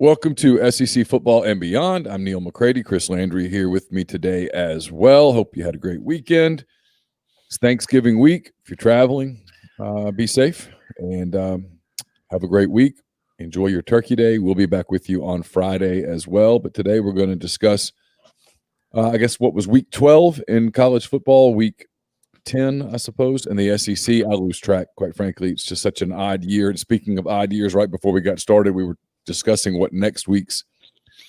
Welcome to SEC Football and Beyond. I'm Neil McCready. Chris Landry here with me today as well. Hope you had a great weekend. It's Thanksgiving week. If you're traveling, be safe and have a great week. Enjoy your Turkey Day. We'll be back with you on Friday as well. But today we're going to discuss, what was week 12 in college football, week 10, I suppose, and the SEC. I lose track, quite frankly. It's just such an odd year. And speaking of odd years, right before we got started, we were discussing what next week's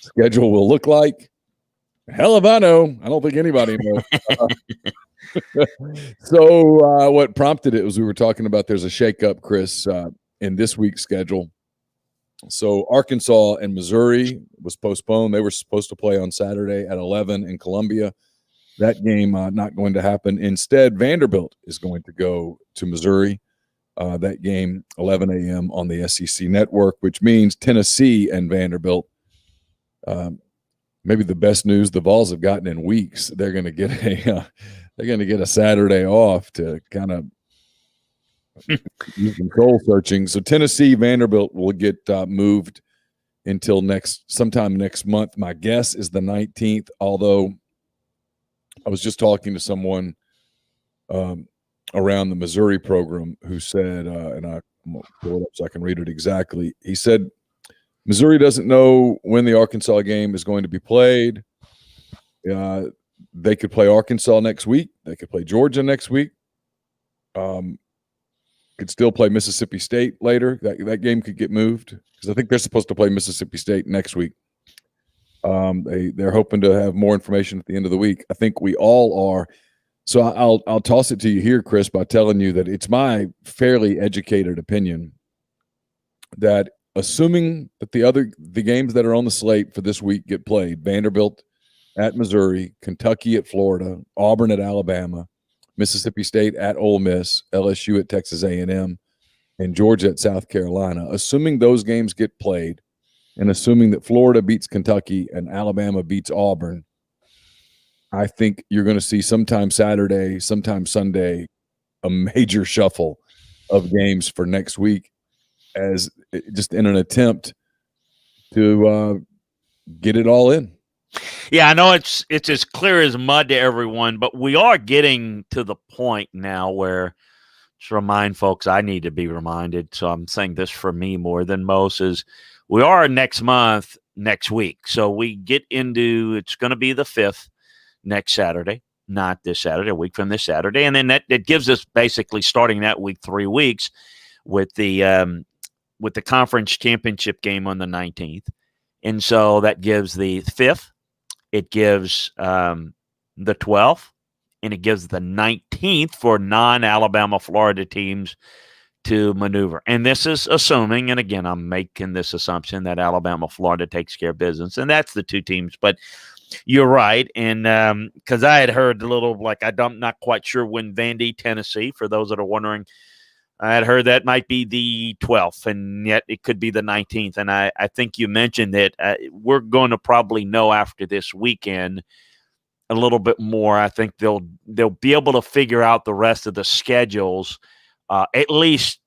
schedule will look like. Hell if I know. I don't think anybody knows. So what prompted it was we were talking about there's a shakeup, Chris, in this week's schedule. So Arkansas and Missouri was postponed. They were supposed to play on Saturday at 11 in Columbia. That game not going to happen. Instead, Vanderbilt is going to go to Missouri. That game, 11 a.m. on the SEC network, which means Tennessee and Vanderbilt, maybe the best news the Vols have gotten in weeks. They're going to get a Saturday off to kind of do some soul searching. So Tennessee, Vanderbilt will get moved until sometime next month. My guess is the 19th, although I was just talking to someone around the Missouri program who said, and I'm going to pull it up so I can read it exactly. He said, Missouri doesn't know when the Arkansas game is going to be played. They could play Arkansas next week. They could play Georgia next week. Could still play Mississippi State later. That game could get moved because I think they're supposed to play Mississippi State next week. They're hoping to have more information at the end of the week. I think we all are. So I'll toss it to you here, Chris, by telling you that it's my fairly educated opinion that assuming that the games that are on the slate for this week get played, Vanderbilt at Missouri, Kentucky at Florida, Auburn at Alabama, Mississippi State at Ole Miss, LSU at Texas A&M, and Georgia at South Carolina, assuming those games get played and assuming that Florida beats Kentucky and Alabama beats Auburn, I think you're going to see sometime Saturday, sometime Sunday, a major shuffle of games for next week as just in an attempt to get it all in. Yeah, I know it's as clear as mud to everyone, but we are getting to the point now where, to remind folks, I need to be reminded, so I'm saying this for me more than most, is we are next week. So we get into, it's going to be the 5th next Saturday, not this Saturday, a week from this Saturday. And then that gives us basically starting that week 3 weeks with the conference championship game on the 19th. And so that gives the 5th, it gives the 12th, and it gives the 19th for non-Alabama, Florida teams to maneuver. And this is assuming, and again, I'm making this assumption that Alabama, Florida takes care of business, and that's the two teams. But you're right, and because I had heard a little, I'm not quite sure when Vandy, Tennessee, for those that are wondering, I had heard that might be the 12th, and yet it could be the 19th. And I think you mentioned that we're going to probably know after this weekend a little bit more. I think they'll be able to figure out the rest of the schedules, at least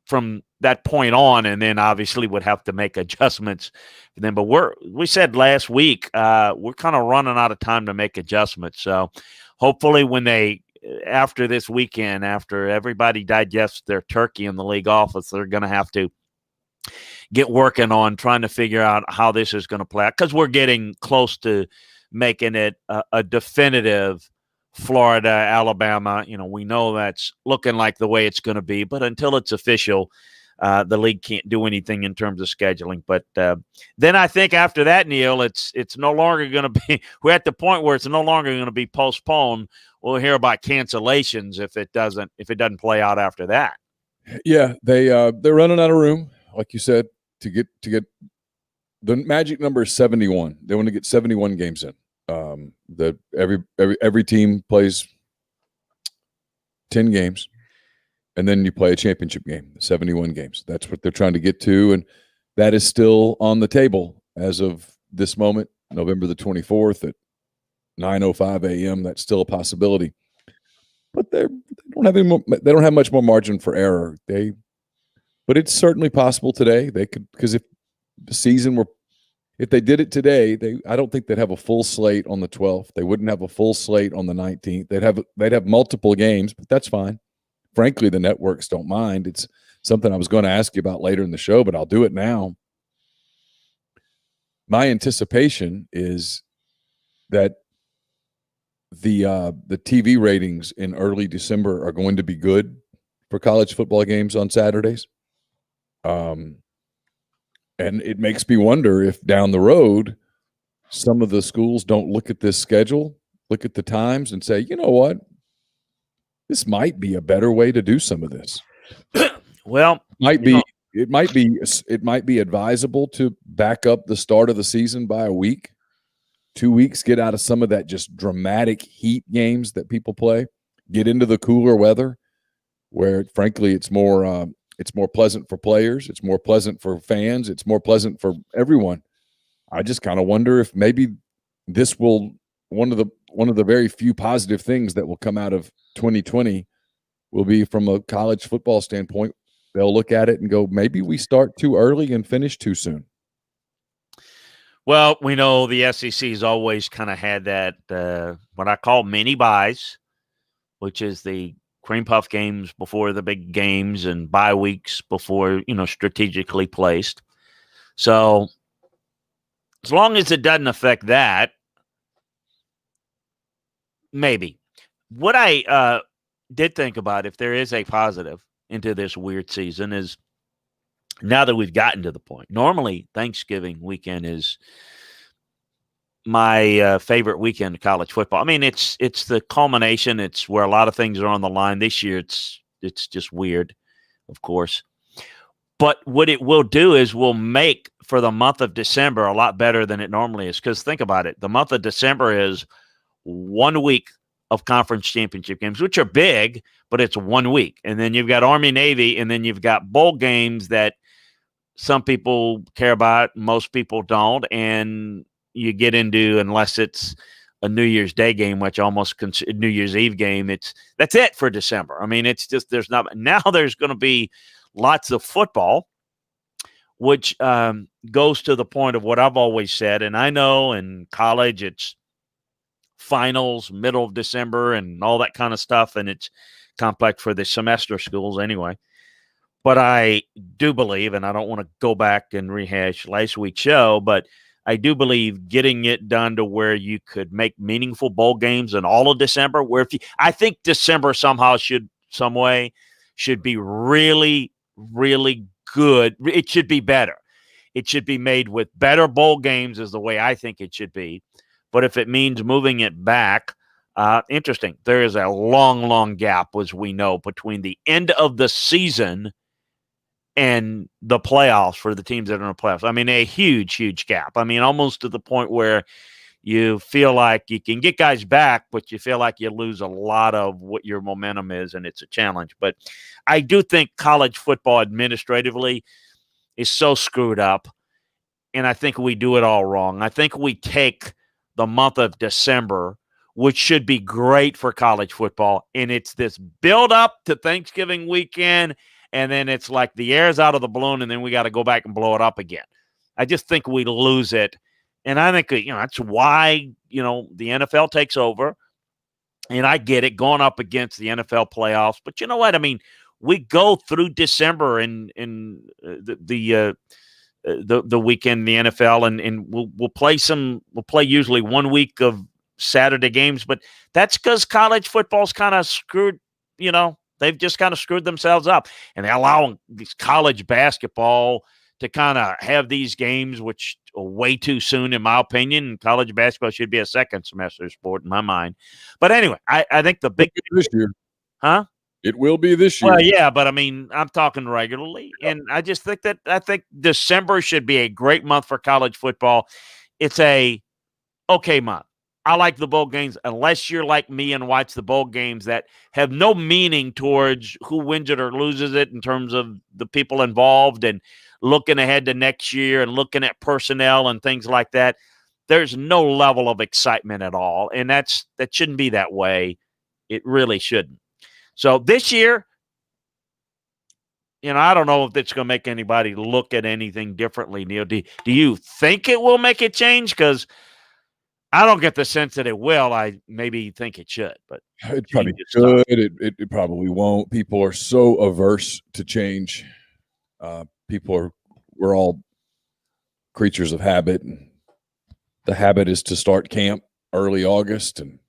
from that point on, and then obviously would have to make adjustments then. But we said last week we're kind of running out of time to make adjustments. So hopefully when after this weekend, after everybody digests their turkey in the league office, they're going to have to get working on trying to figure out how this is going to play out, because we're getting close to making it a definitive Florida, Alabama. We know that's looking like the way it's going to be, but until it's official, the league can't do anything in terms of scheduling. But then I think after that, Neil, it's no longer going to be – we're at the point where it's no longer going to be postponed. We'll hear about cancellations if it doesn't play out after that. Yeah, they're running out of room, like you said, to get the magic number is 71. They want to get 71 games in. Every team plays 10 games, and then you play a championship game, 71 games. That's what they're trying to get to, and that is still on the table as of this moment, November the 24th at 9:05 a.m. That's still a possibility, but they don't have much more margin for error. But it's certainly possible today. They could, because season were, if they did it today, I don't think they'd have a full slate on the 12th. They wouldn't have a full slate on the 19th. They'd have multiple games, but that's fine. Frankly, the networks don't mind. It's something I was going to ask you about later in the show, but I'll do it now. My anticipation is that the TV ratings in early December are going to be good for college football games on Saturdays. And it makes me wonder if down the road, some of the schools don't look at this schedule, look at the times, and say, you know what, this might be a better way to do some of this. Well, it might be advisable to back up the start of the season by a week, 2 weeks, get out of some of that just dramatic heat games that people play, get into the cooler weather where, frankly, it's more pleasant for players, it's more pleasant for fans, it's more pleasant for everyone. I just kind of wonder if maybe this will one of the very few positive things that will come out of 2020 will be, from a college football standpoint, they'll look at it and go, maybe we start too early and finish too soon. Well, we know the SEC has always kind of had that what I call mini buys, which is the cream puff games before the big games and bye weeks before, strategically placed. So as long as it doesn't affect that, maybe. What I did think about, if there is a positive into this weird season, is now that we've gotten to the point. Normally, Thanksgiving weekend is my favorite weekend of college football. I mean, it's the culmination. It's where a lot of things are on the line. This year, it's just weird, of course. But what it will do is will make for the month of December a lot better than it normally is. Because think about it. The month of December is 1 week of conference championship games, which are big, but it's 1 week. And then you've got Army-Navy, and then you've got bowl games that some people care about, most people don't. And you get into, unless it's a New Year's Day game, which almost New Year's Eve game, that's it for December. I mean, it's just, there's going to be lots of football, which goes to the point of what I've always said. And I know in college it's finals, middle of December and all that kind of stuff. And it's complex for the semester schools anyway. But I do believe, and I don't want to go back and rehash last week's show, but I do believe getting it done to where you could make meaningful bowl games in all of December, I think December somehow should be really, really good. It should be better. It should be made with better bowl games is the way I think it should be. But if it means moving it back, interesting. There is a long, long gap, as we know, between the end of the season and the playoffs for the teams that are in the playoffs. I mean, a huge, huge gap. I mean, almost to the point where you feel like you can get guys back, but you feel like you lose a lot of what your momentum is, and it's a challenge. But I do think college football administratively is so screwed up, and I think we do it all wrong. I think we take the month of December, which should be great for college football, and it's this build-up to Thanksgiving weekend, and then it's like the air's out of the balloon, and then we got to go back and blow it up again. I just think we lose it. And I think, that's why, the NFL takes over. And I get it, going up against the NFL playoffs. But you know what? I mean, we go through December in the weekend in the NFL, and we'll play usually 1 week of Saturday games. But that's because college football's kind of screwed, they've just kind of screwed themselves up. And they allow these college basketball to kind of have these games, which are way too soon, in my opinion. College basketball should be a second semester sport in my mind. But anyway, I think the big this year, huh? It will be this year. Well, yeah, but I mean, I'm talking regularly, and I just think December should be a great month for college football. It's a okay month. I like the bowl games, unless you're like me and watch the bowl games that have no meaning towards who wins it or loses it in terms of the people involved and looking ahead to next year and looking at personnel and things like that. There's no level of excitement at all, and that shouldn't be that way. It really shouldn't. So this year, I don't know if it's going to make anybody look at anything differently, Neil. Do you think it will make a change? Because I don't get the sense that it will. I maybe think it should, but it probably should. It probably won't. People are so averse to change. We're all creatures of habit. And the habit is to start camp early August and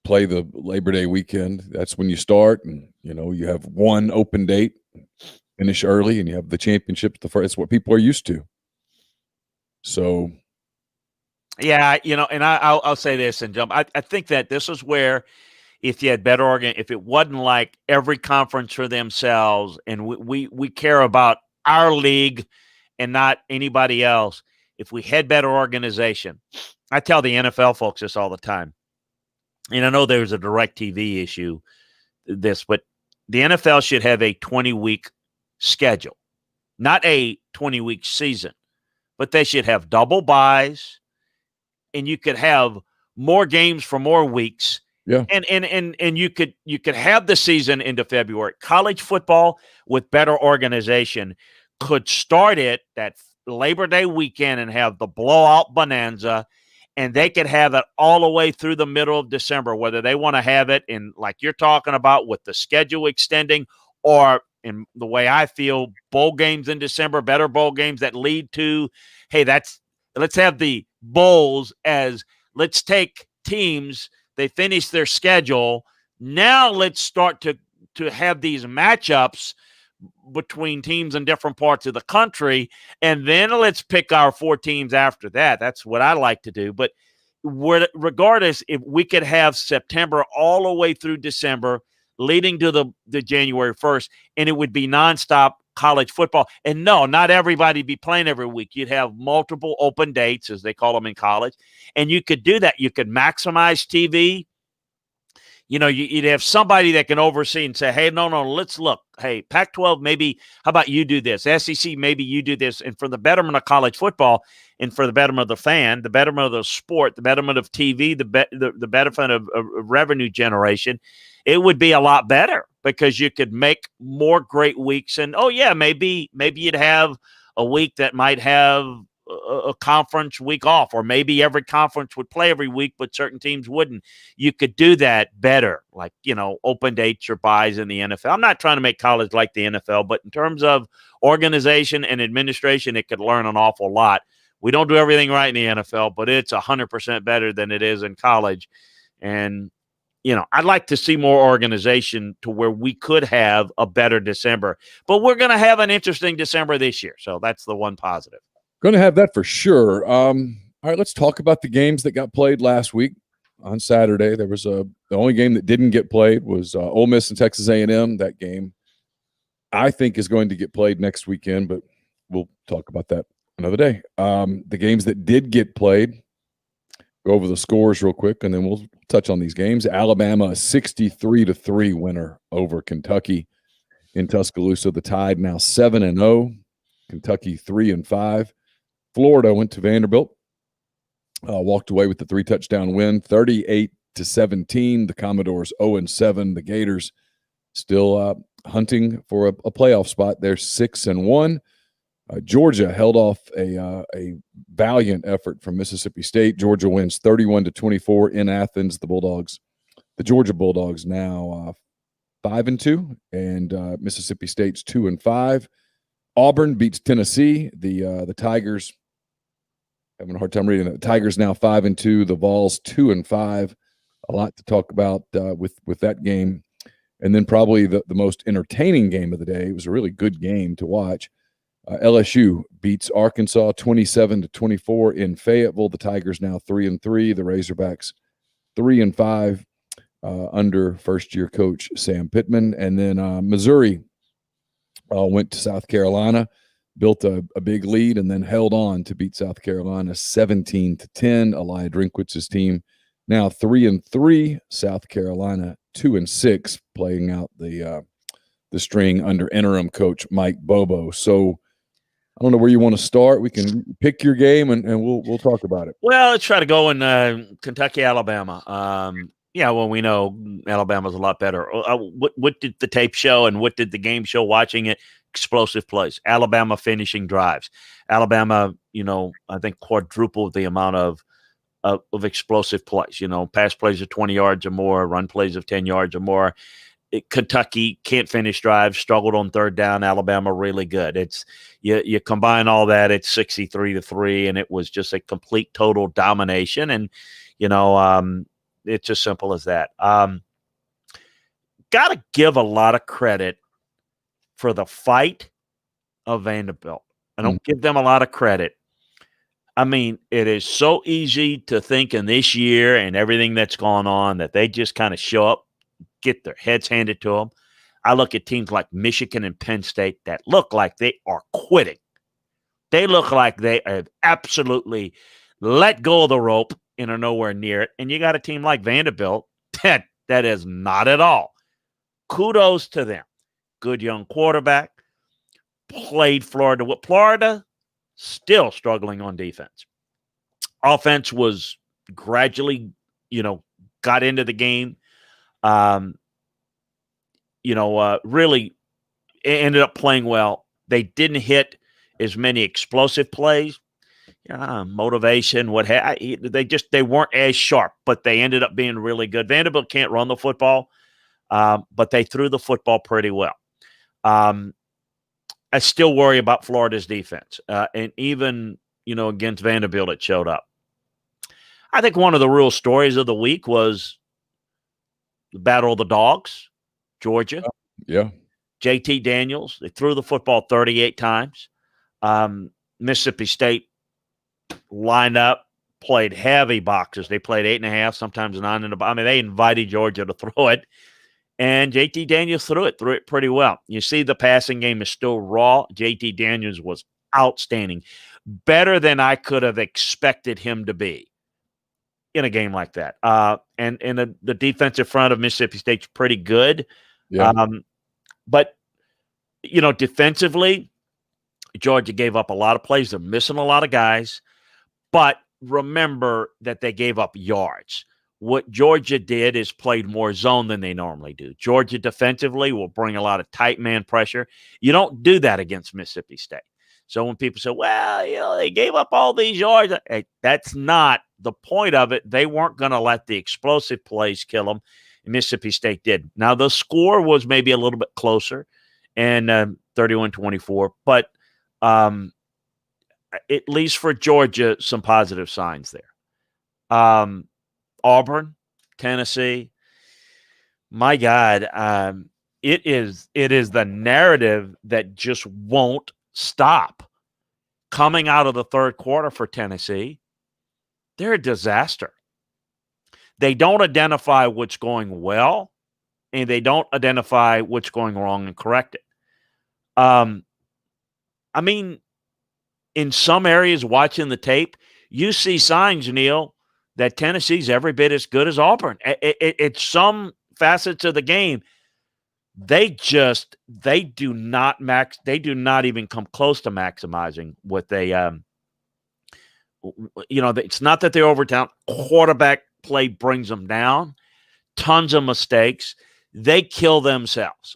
play the Labor Day weekend. That's when you start, and you have one open date, finish early, and you have the championships. It's what people are used to. So, yeah, and I'll say this and jump. I think that this is where, if you had better if it wasn't like every conference for themselves, and we care about our league and not anybody else. If we had better organization, I tell the NFL folks this all the time. And I know there's a direct TV issue, but the NFL should have a 20-week schedule, not a 20-week season, but they should have double buys, and you could have more games for more weeks. Yeah. And you could have the season into February. College football with better organization could start it that Labor Day weekend and have the blowout bonanza, and they could have it all the way through the middle of December, whether they want to have it in, like you're talking about, with the schedule extending, or in the way I feel, bowl games in December, better bowl games that lead to, hey, let's have the bowls as, let's take teams, they finish their schedule. Now let's start to have these matchups between teams in different parts of the country, and then let's pick our 4 teams after that. That's what I like to do. But regardless, if we could have September all the way through December, leading to the January 1st, and it would be nonstop college football. And no, not everybody be playing every week. You'd have multiple open dates, as they call them in college, and you could do that. You could maximize TV. You'd have somebody that can oversee and say, hey, no, let's look. Hey, Pac-12, maybe, how about you do this? SEC, maybe you do this. And for the betterment of college football, and for the betterment of the fan, the betterment of the sport, the betterment of TV, the betterment of revenue generation, it would be a lot better, because you could make more great weeks. And, maybe you'd have a week that might have a conference week off, or maybe every conference would play every week, but certain teams wouldn't. You could do that better, like, open dates or buys in the NFL. I'm not trying to make college like the NFL, but in terms of organization and administration, it could learn an awful lot. We don't do everything right in the NFL, but it's 100% better than it is in college. And, I'd like to see more organization to where we could have a better December, but we're going to have an interesting December this year. So that's the one positive. Going to have that for sure. All right, let's talk about the games that got played last week. On Saturday, there was the only game that didn't get played was Ole Miss and Texas A&M. That game, I think, is going to get played next weekend, but we'll talk about that another day. The games that did get played, go over the scores real quick, and then we'll touch on these games. Alabama, a 63-3 winner over Kentucky in Tuscaloosa. The Tide now 7-0. Kentucky 3-5. Florida went to Vanderbilt, walked away with the 3-touchdown win, 38-17. The Commodores 0-7. The Gators still hunting for a playoff spot. They're 6-1. Georgia held off a valiant effort from Mississippi State. Georgia wins 31-24 in Athens. The Georgia Bulldogs now 5-2, and Mississippi State's 2-5. Auburn beats Tennessee. The Tigers, having a hard time reading that. The Tigers now 5-2. The Vols 2-5. A lot to talk about with that game. And then probably the most entertaining game of the day. It was a really good game to watch. LSU beats Arkansas 27-24 in Fayetteville. The Tigers now 3-3. The Razorbacks 3-5 under first-year coach Sam Pittman. And then Missouri went to South Carolina, built a big lead, and then held on to beat South Carolina 17-10. Elia Drinkwitz's team now 3-3. South Carolina 2-6, playing out the string under interim coach Mike Bobo. So I don't know where you want to start. We can pick your game and we'll talk about it. Well, let's try to go in Kentucky, Alabama. Yeah, well, we know Alabama's a lot better. What did the tape show and what did the game show watching it? Explosive plays. Alabama finishing drives. Alabama, I think quadrupled the amount of explosive plays. Pass plays of 20 yards or more, run plays of 10 yards or more. Kentucky can't finish drives, struggled on third down. Alabama really good. It's you combine all that, it's 63-3, and it was just a complete total domination. And it's as simple as that. Got to give a lot of credit for the fight of Vanderbilt. I don't give them a lot of credit. I mean, it is so easy to think in this year and everything that's gone on that they just kind of show up, get their heads handed to them. I look at teams like Michigan and Penn State that look like they are quitting. They look like they have absolutely let go of the rope and are nowhere near it. And you got a team like Vanderbilt that is not at all. Kudos to them. Good young quarterback. Played Florida. What Florida still struggling on defense. Offense was gradually, got into the game. Really ended up playing well. They didn't hit as many explosive plays. Motivation, they weren't as sharp, but they ended up being really good. Vanderbilt can't run the football, but they threw the football pretty well. I still worry about Florida's defense, and even against Vanderbilt, it showed up. I think one of the real stories of the week was the Battle of the Dogs, Georgia. Yeah. JT Daniels, they threw the football 38 times. Mississippi State lined up, played heavy boxes. They played 8.5, sometimes 9 in the box. I mean, they invited Georgia to throw it, and JT Daniels threw it pretty well. You see the passing game is still raw. JT Daniels was outstanding, better than I could have expected him to be in a game like that. And the defensive front of Mississippi State's pretty good. Yeah. But, defensively, Georgia gave up a lot of plays. They're missing a lot of guys. But remember that they gave up yards. What Georgia did is played more zone than they normally do. Georgia defensively will bring a lot of tight man pressure. You don't do that against Mississippi State. So when people say, well, they gave up all these yards, that's not the point of it. They weren't going to let the explosive plays kill them. Mississippi State did. Now, the score was maybe a little bit closer, and 31-24. But at least for Georgia, some positive signs there. Auburn, Tennessee. My God, it is the narrative that just won't stop. Coming out of the third quarter for Tennessee, they're a disaster. They don't identify what's going well, and they don't identify what's going wrong and correct it. I mean, in some areas, watching the tape, you see signs, Neil, that Tennessee's every bit as good as Auburn. It's some facets of the game. They do not even come close to maximizing what they it's not that they're over talent. Quarterback play brings them down. Tons of mistakes. They kill themselves.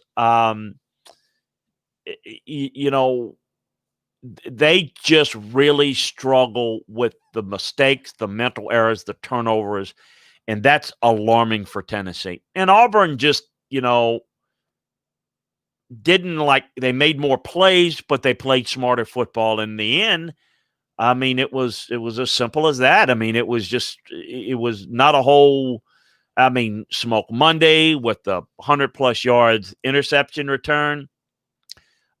They just really struggle with the mistakes, the mental errors, the turnovers, and that's alarming for Tennessee. And Auburn just, they made more plays, but they played smarter football in the end. I mean, it was as simple as that. I mean, it was not a whole, Smoke Monday with the 100+ yards interception return.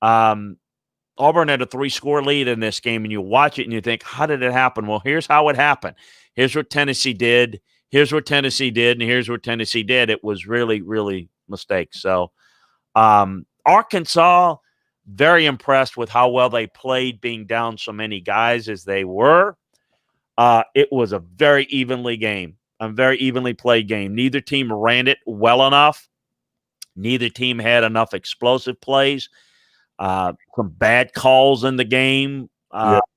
Auburn had a 3-score lead in this game, and you watch it and you think, how did it happen? Well, here's how it happened. Here's what Tennessee did. Here's what Tennessee did, and here's what Tennessee did. It was really, really mistakes. So Arkansas, very impressed with how well they played, being down so many guys as they were. It was a very evenly played game. Neither team ran it well enough. Neither team had enough explosive plays. Some bad calls in the game.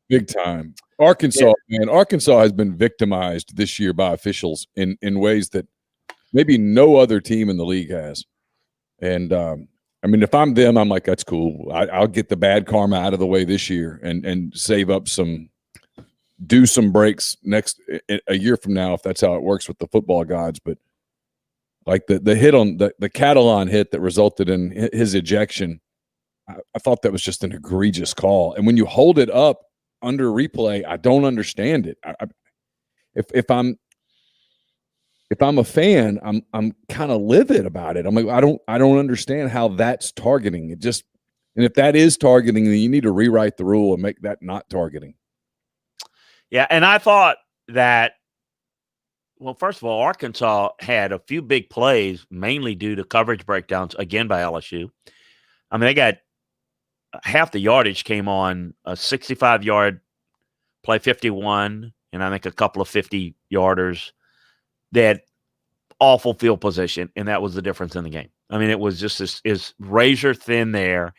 Big time. Arkansas, man. Arkansas has been victimized this year by officials in ways that maybe no other team in the league has. And I mean, if I'm them, I'm like, that's cool. I'll get the bad karma out of the way this year and save up do some breaks a year from now, if that's how it works with the football gods. But like the hit on the Catalan hit that resulted in his ejection, I thought that was just an egregious call. And when you hold it up under replay, I don't understand it. If I'm a fan, I'm kind of livid about it. I'm like, I don't understand how that's targeting. And if that is targeting, then you need to rewrite the rule and make that not targeting. Yeah, and I thought that, well, first of all, Arkansas had a few big plays, mainly due to coverage breakdowns, again, by LSU. I mean, they got half the yardage came on a 65-yard play 51, and I think a couple of 50-yarders. They had awful field position, and that was the difference in the game. I mean, it was just is razor thin there.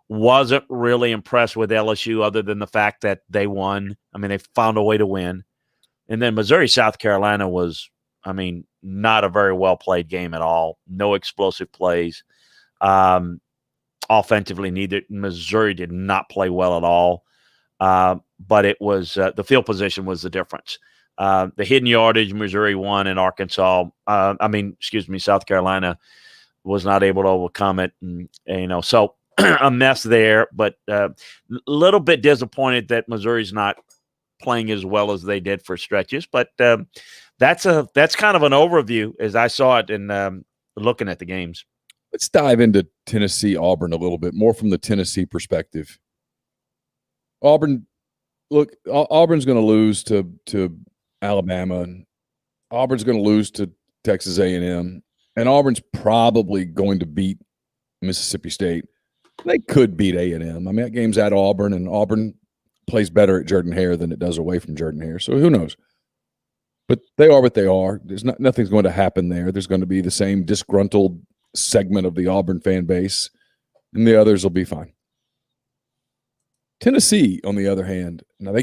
Wasn't really impressed with LSU other than the fact that they won. I mean, they found a way to win. And then Missouri, South Carolina was, I mean, not a very well-played game at all. No explosive plays. Offensively, Missouri did not play well at all. But it was the field position was the difference. The hidden yardage, Missouri won, and South Carolina was not able to overcome it. And so a mess there, but a little bit disappointed that Missouri's not playing as well as they did for stretches. But that's kind of an overview as I saw it in looking at the games. Let's dive into Tennessee Auburn a little bit more from the Tennessee perspective. Auburn's going to lose to Alabama, and Auburn's going to lose to Texas A&M, and Auburn's probably going to beat Mississippi State. They could beat A&M. I mean, that game's at Auburn, and Auburn plays better at Jordan-Hare than it does away from Jordan-Hare. So who knows? But they are what they are. Nothing's going to happen there. There's going to be the same disgruntled segment of the Auburn fan base, and the others will be fine. Tennessee, on the other hand, now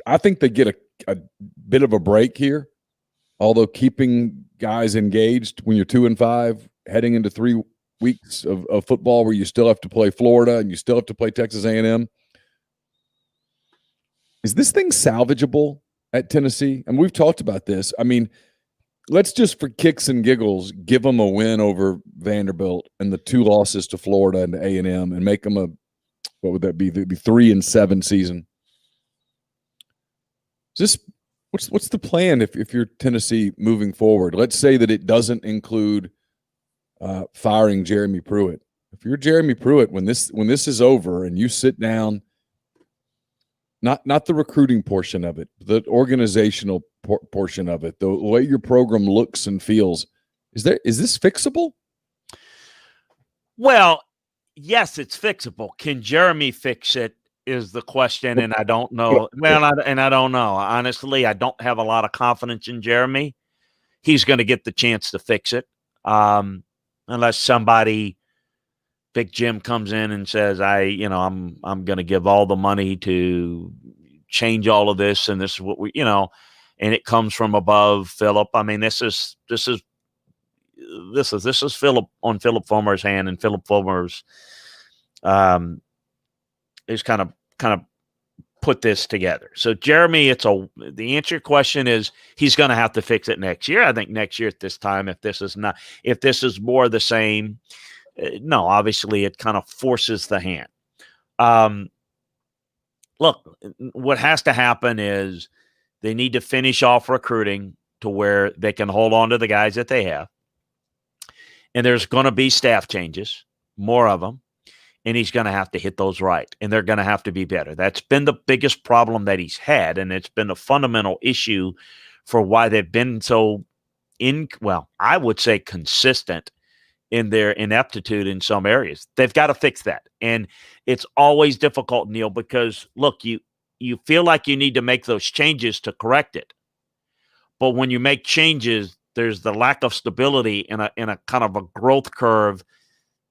I think they get a bit of a break here, although keeping guys engaged when you're 2-5, heading into 3 weeks of football where you still have to play Florida and you still have to play Texas A&M. Is this thing salvageable at Tennessee? And we've talked about this. I mean, let's just for kicks and giggles give them a win over Vanderbilt and the 2 losses to Florida and to A&M and make them what would that be? It'd be 3-7 season. What's the plan if you're Tennessee moving forward? Let's say that it doesn't include firing Jeremy Pruitt. If you're Jeremy Pruitt, when this is over and you sit down, not the recruiting portion of it, the organizational portion of it, the way your program looks and feels, is this fixable? Well, yes, it's fixable. Can Jeremy fix it is the question, and I don't know. I don't know. Honestly, I don't have a lot of confidence in Jeremy. He's going to get the chance to fix it, unless somebody, Big Jim, comes in and says, I'm going to give all the money to change all of this, and this is what and it comes from above Philip. I mean, this is Philip on Philip Fulmer's hand, and Philip Fulmer's is kind of put this together. So Jeremy, the answer to your question is he's going to have to fix it next year. I think next year at this time, if this is more the same, no, obviously it kind of forces the hand. Look, what has to happen is they need to finish off recruiting to where they can hold on to the guys that they have. And there's going to be staff changes, more of them. And he's going to have to hit those right. And they're going to have to be better. That's been the biggest problem that he's had. And it's been a fundamental issue for why they've been so I would say consistent in their ineptitude in some areas. They've got to fix that. And it's always difficult, Neil, because look, you feel like you need to make those changes to correct it. But when you make changes, there's the lack of stability in a kind of a growth curve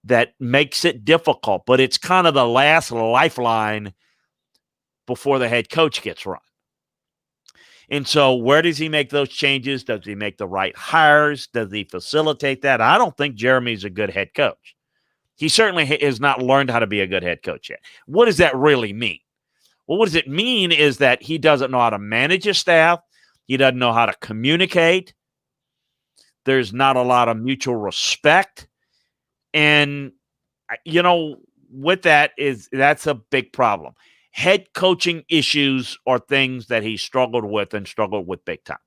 that makes it difficult. But it's kind of the last lifeline before the head coach gets run. And so where does he make those changes? Does he make the right hires? Does he facilitate that? I don't think Jeremy's a good head coach. He certainly has not learned how to be a good head coach yet. What does that really mean? Well, what does it mean is that he doesn't know how to manage his staff. He doesn't know how to communicate. There's not a lot of mutual respect. And, with that's a big problem. Head coaching issues are things that he struggled with big time.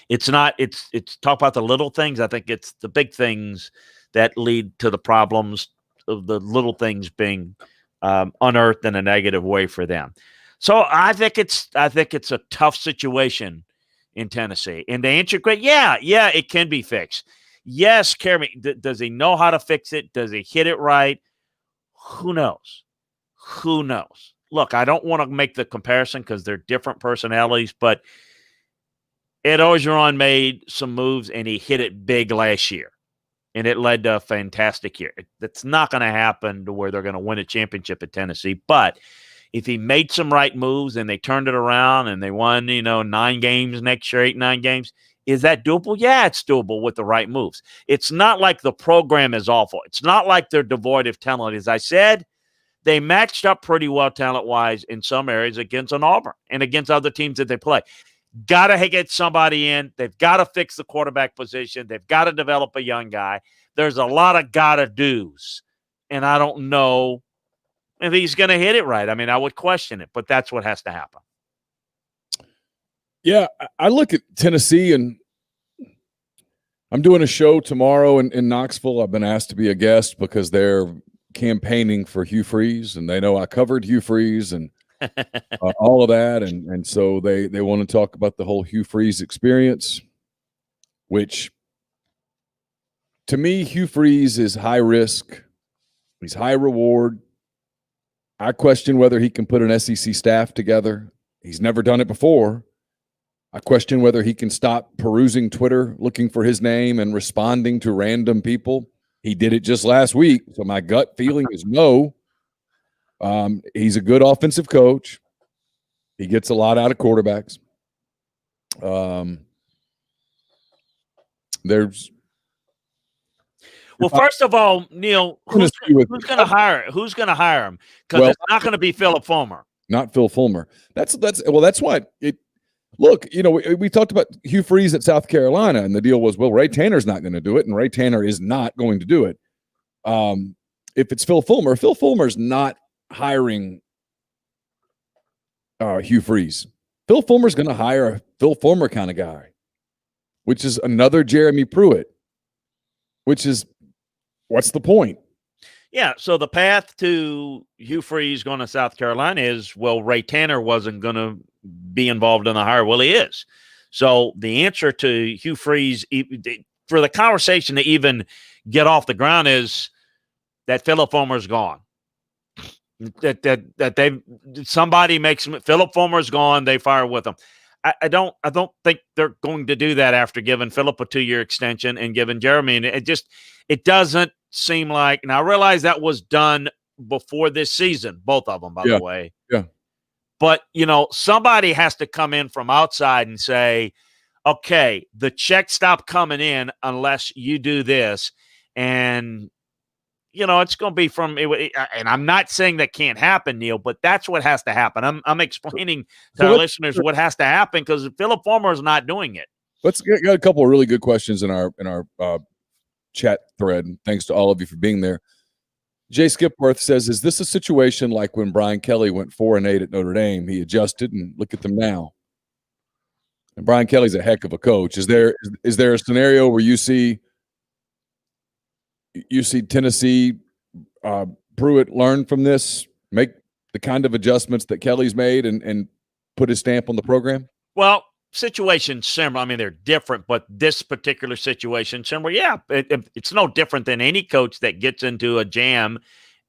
It's talk about the little things. I think it's the big things that lead to the problems of the little things being unearthed in a negative way for them. So I think it's a tough situation in Tennessee. And to answer your question, yeah, it can be fixed. Yes, Jeremy, does he know how to fix it? Does he hit it right? Who knows? Look, I don't want to make the comparison because they're different personalities, but Ed Orgeron made some moves and he hit it big last year, and it led to a fantastic year. That's not going to happen to where they're going to win a championship at Tennessee, but if he made some right moves and they turned it around and they won, 9 games next year, 8, 9 games, is that doable? Yeah, it's doable with the right moves. It's not like the program is awful. It's not like they're devoid of talent. As I said, they matched up pretty well talent-wise in some areas against an Auburn and against other teams that they play. Got to get somebody in. They've got to fix the quarterback position. They've got to develop a young guy. There's a lot of got-to-dos, and I don't know if he's going to hit it right. I mean, I would question it, but that's what has to happen. Yeah, I look at Tennessee, and I'm doing a show tomorrow in Knoxville. I've been asked to be a guest because they're campaigning for Hugh Freeze, and they know I covered Hugh Freeze and all of that, and so they want to talk about the whole Hugh Freeze experience, which to me, Hugh Freeze is high risk. He's high reward. I question whether he can put an SEC staff together. He's never done it before. I question whether he can stop perusing Twitter, looking for his name and responding to random people. He did it just last week, so my gut feeling is no. He's a good offensive coach. He gets a lot out of quarterbacks. Well, first of all, Neil, who's going to hire? Who's going to hire him? Because it's not going to be Philip Fulmer. Not Phil Fulmer. That's why it. Look, we talked about Hugh Freeze at South Carolina, and the deal was, well, Ray Tanner's not going to do it, and Ray Tanner is not going to do it. If it's Phil Fulmer's not hiring Hugh Freeze. Phil Fulmer's going to hire a Phil Fulmer kind of guy, which is another Jeremy Pruitt, which is, what's the point? Yeah, so the path to Hugh Freeze going to South Carolina is, well, Ray Tanner wasn't going to be involved in the hire. Well, he is. So the answer to Hugh Freeze, for the conversation to even get off the ground, is that Philip Fulmer's gone. That somebody makes Philip Fulmer's gone, they fire with him. I don't think they're going to do that after giving Philip a 2-year extension and giving Jeremy. And it doesn't seem like, and I realize that was done before this season, both of them, by the way. Yeah. But, somebody has to come in from outside and say, okay, the checks stop coming in unless you do this. And, it's going to be from, and I'm not saying that can't happen, Neil, but that's what has to happen. I'm explaining to our listeners what has to happen because Philip Fulmer is not doing it. Let's get a couple of really good questions in our chat thread. Thanks to all of you for being there. Jay Skipworth says, is this a situation like when Brian Kelly went 4-8 at Notre Dame? He adjusted, and look at them now. And Brian Kelly's a heck of a coach. Is there a scenario where you see Tennessee Pruitt learn from this, make the kind of adjustments that Kelly's made, and put his stamp on the program? Well, situations similar. I mean, they're different, but this particular situation similar. Yeah, it's no different than any coach that gets into a jam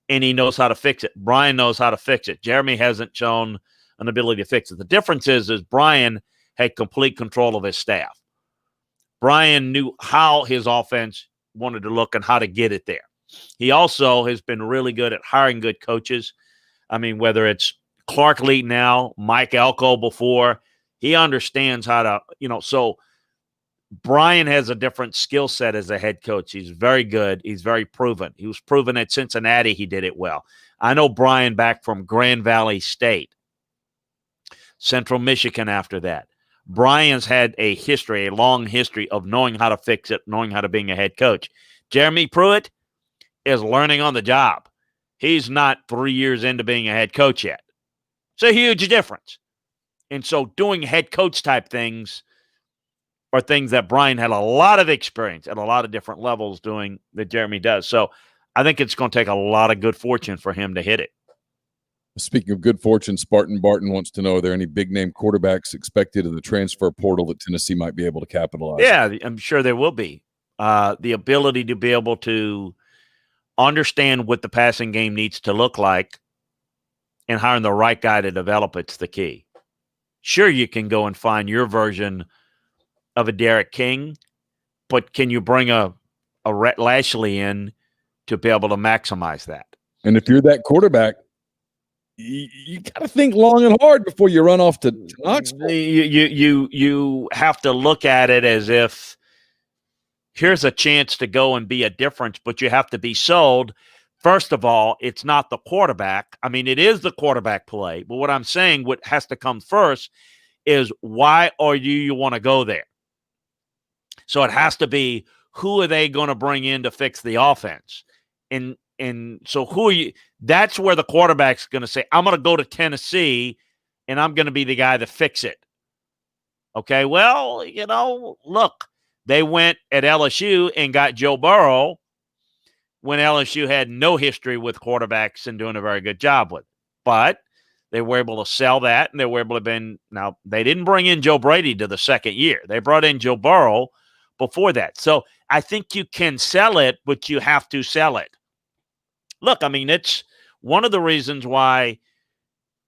and he knows how to fix it. Brian knows how to fix it. Jeremy hasn't shown an ability to fix it. The difference is Brian had complete control of his staff. Brian knew how his offense wanted to look and how to get it there. He also has been really good at hiring good coaches. I mean, whether it's Clark Lee now, Mike Elko before, He understands how to, so Brian has a different skill set as a head coach. He's very good. He's very proven. He was proven at Cincinnati. He did it well. I know Brian back from Grand Valley State, Central Michigan after that. Brian's had a long history of knowing how to fix it, knowing how to being a head coach. Jeremy Pruitt is learning on the job. He's not 3 years into being a head coach yet. It's a huge difference. And so doing head coach type things are things that Brian had a lot of experience at a lot of different levels doing that Jeremy does. So I think it's going to take a lot of good fortune for him to hit it. Speaking of good fortune, Spartan Barton wants to know, are there any big-name quarterbacks expected in the transfer portal that Tennessee might be able to capitalize? Yeah, I'm sure there will be. The ability to be able to understand what the passing game needs to look like and hiring the right guy to develop it's the key. Sure, you can go and find your version of a Derek King, but can you bring a Rhett Lashley in to be able to maximize that? And if you're that quarterback, you got to think long and hard before you run off to Knoxville. You have to look at it as if here's a chance to go and be a difference, but you have to be sold. First of all, it's not the quarterback. I mean, it is the quarterback play, but what I'm saying, what has to come first is why are you want to go there? So it has to be, who are they going to bring in to fix the offense? And so who are you? That's where the quarterback's going to say, I'm going to go to Tennessee and I'm going to be the guy to fix it. Okay, well, look, they went at LSU and got Joe Burrow when LSU had no history with quarterbacks and doing a very good job with it. But they were able to sell that, and they were able to now, they didn't bring in Joe Brady to the second year. They brought in Joe Burrow before that. So I think you can sell it, but you have to sell it. Look, I mean, it's one of the reasons why,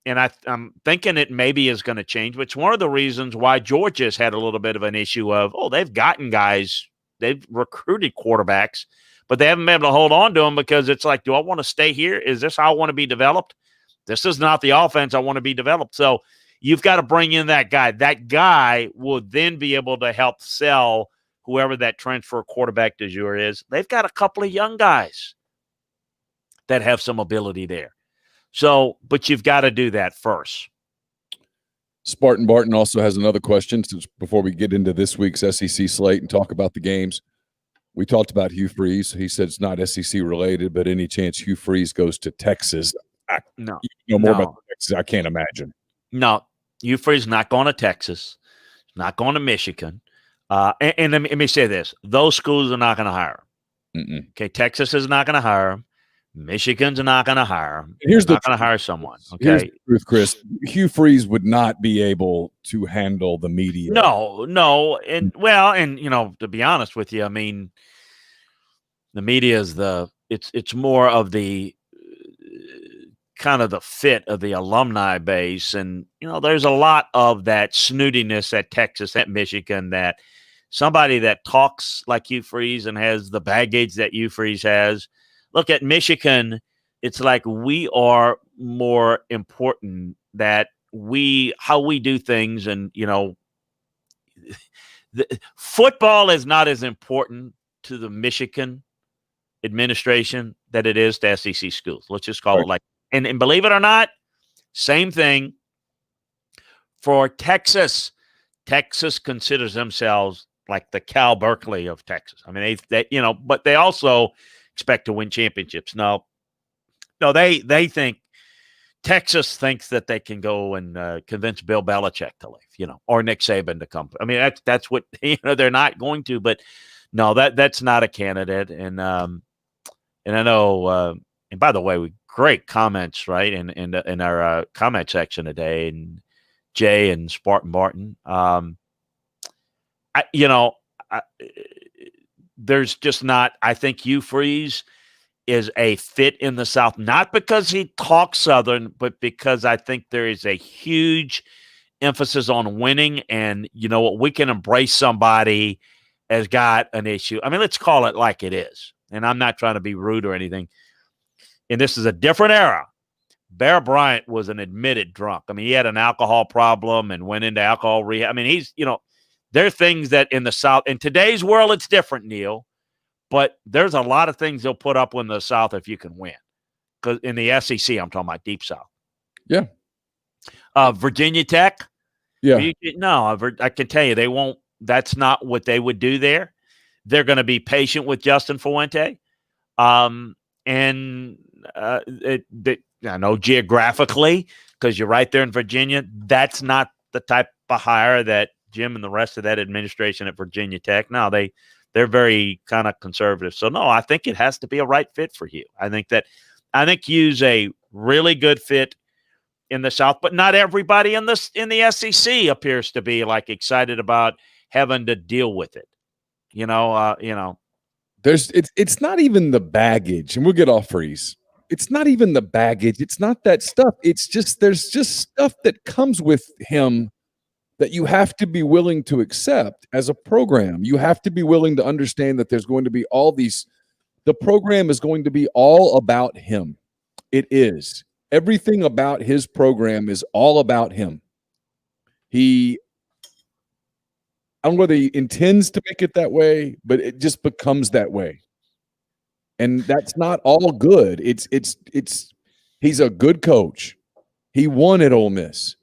and I'm thinking it maybe is going to change, but it's one of the reasons why Georgia's had a little bit of an issue of, they've gotten guys, they've recruited quarterbacks, but they haven't been able to hold on to them because it's like, do I want to stay here? Is this how I want to be developed? This is not the offense I want to be developed. So you've got to bring in that guy. That guy will then be able to help sell whoever that transfer quarterback du jour is. They've got a couple of young guys that have some ability there. So, but you've got to do that first. Spartan Barton also has another question since before we get into this week's SEC slate and talk about the games. We talked about Hugh Freeze. He said it's not SEC related, but any chance Hugh Freeze goes to Texas? No. You know more about Texas, I can't imagine. No, Hugh Freeze is not going to Texas, not going to Michigan. And let me say this. Those schools are not going to hire him. Okay, Texas is not going to hire him. Michigan's not going to hire him. Here's not going to hire someone. Okay, here's the truth, Chris. Hugh Freeze would not be able to handle the media. No, and to be honest with you, I mean, the media is it's more of the kind of the fit of the alumni base, and there's a lot of that snootiness at Texas, at Michigan, that somebody that talks like Hugh Freeze and has the baggage that Hugh Freeze has. Look, at Michigan, it's like we are more important that how we do things. And, football is not as important to the Michigan administration that it is to SEC schools. Let's just call it like, and believe it or not, same thing for Texas. Texas considers themselves like the Cal Berkeley of Texas. I mean, they but they also expect to win championships. No, they think Texas thinks that they can go and convince Bill Belichick to leave, or Nick Saban to come. I mean, that's what they're not going to. But no, that's not a candidate. And I know. And by the way, great comments, right? In our comment section today, and Jay and Spartan Barton. There's just not. I think Hugh Freeze is a fit in the South, not because he talks Southern, but because I think there is a huge emphasis on winning. And we can embrace somebody as got an issue. I mean, let's call it like it is. And I'm not trying to be rude or anything. And this is a different era. Bear Bryant was an admitted drunk. I mean, he had an alcohol problem and went into alcohol rehab. I mean, there are things that in the South, in today's world, it's different, Neil, but there's a lot of things they'll put up in the South if you can win. Because in the SEC, I'm talking about Deep South. Yeah. Virginia Tech. Yeah. No, I can tell you they won't. That's not what they would do there. They're going to be patient with Justin Fuente. I know geographically, because you're right there in Virginia, that's not the type of hire that Jim and the rest of that administration at Virginia Tech. No, they're very kind of conservative. So no, I think it has to be a right fit for Hugh. I think Hugh's a really good fit in the South, but not everybody in the SEC appears to be like excited about having to deal with it. It's not even the baggage, and we'll get off Freeze. It's not even the baggage. It's not that stuff. It's just there's just stuff that comes with him that you have to be willing to accept as a program. You have to be willing to understand that there's going to be the program is going to be all about him. It is. Everything about his program is all about him. I don't know whether he intends to make it that way, but it just becomes that way. And that's not all good. He's a good coach. He won at Ole Miss.